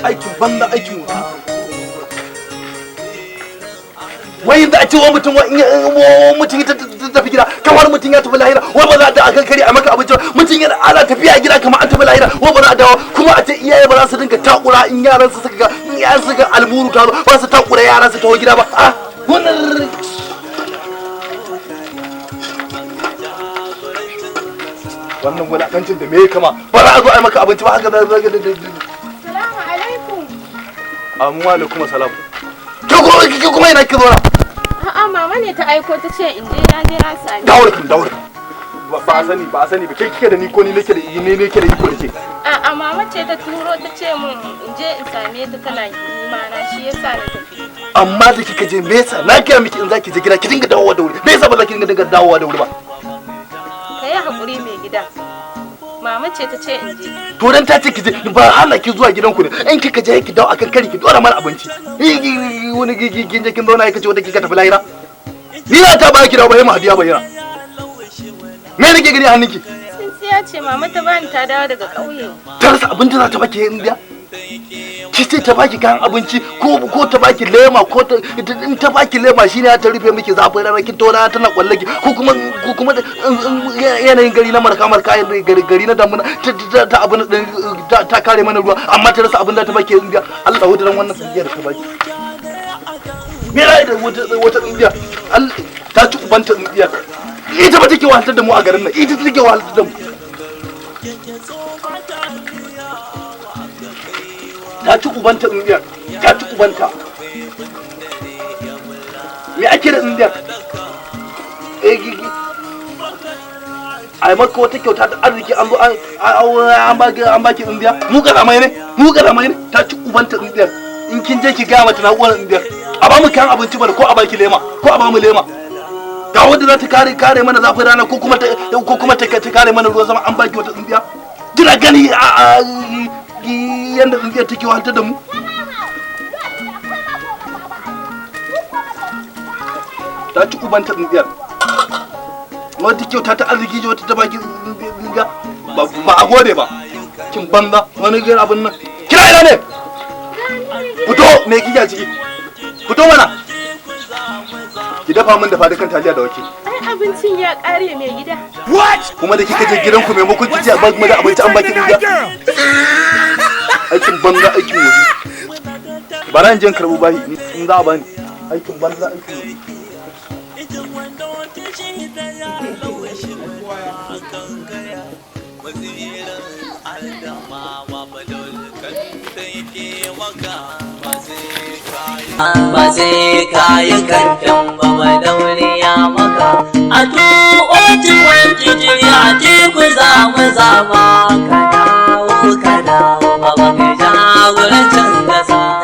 aikin banza aikin wuta. Wai da a ce wa mutum ta tafi gida kamar mutum ya tafi lahira wai ba za a da akan kare a maka abinci mutum yana ana tafiya gida kamar an tafi lahira wai ba za a dawo kuma a ce iyaye ba za su dinga takura in yaran su suka ga in yaran su ga almuru ta zo ba su takura yaran su tawo gida ba a wannan wulakancin da me kama ba za a zo a yi maka abinci ba haka da salamu alaikum. amma alaikum salam ke kuma yana ki zo na A'a mama ne ta aiko ta ce in je na sami. Dawar ba a sani ba kai kike da ni ko ni nake da iko da ke. A'a mama ce ta turo ta ce mun in je in same ta tana imana shi yasa na tafi. Amma da kika je me yasa na kiya miki in zaki je gida ki dinga dawowa da wuri me yasa ba za ki dinga dawowa da wuri ba. Kai hakuri mai gida. Mama ce ta ce in je. To dan ta ce ki je ba hana ki zuwa gidanku ne in kika je ki dawo akan kari ki dora mana abinci. Wani kin je kin zauna kika ce wanda kika tafi lahira. Ni na ta ba ki dawo ba sai Mahdiya bayyana. Me nake gani a hannunki? Sinsiya ce mama ta bani ta dawo daga ƙauye. Ta rasa abinci za ta baki in biya? Ki ce ta baki kayan abinci ko ta baki lema ko in ta baki lema shine ta rufe miki zafin rana kin tona tana kwallaki ko kuma yanayin gari na marka gari na damuna ta abin ta kare mana ruwa amma ta rasa abin da ta baki in biya Allah wadaran wannan tsingiya da ta baki me rai da wata tsingiya Allah ta ci ubanta tsingiya ita ba take wahaltar da mu a garin nan ita take wahaltar da mu ta ci ubanta indiyar ta ci ubanta me ake da indiyar ai maka wata kyauta da arziki an zo an baki indiya mu karamai ne ta ci ubanta indiyar in kin je ki gaya mata na uwar indiyar a ba mu kayan abinci bane ko a baki lema ko a ba mu lema ga wanda za ta kare mana zafin rana ko kuma ta kare mana ruwan sama an baki wata indiya kina gani yanda tsintsiyar take wahaltar da mu ta ci ubanta tsintsiyar wata kyauta ta arziki wata ta baki tsintsiya ba a gode ba kin banza wani gari abin nan kira ina ne fito me kike ciki fito mana ki dafa min dafa dukan taliya da wake abincin ya kare mai gida kuma da kika je gidanku maimakon ki ce a baki da abinci an baki tsintsiya aikin banza aikin waje ba ran jin karbu bahi in za a bani aikin banza aikin waje ba sai kayi kantin ba daure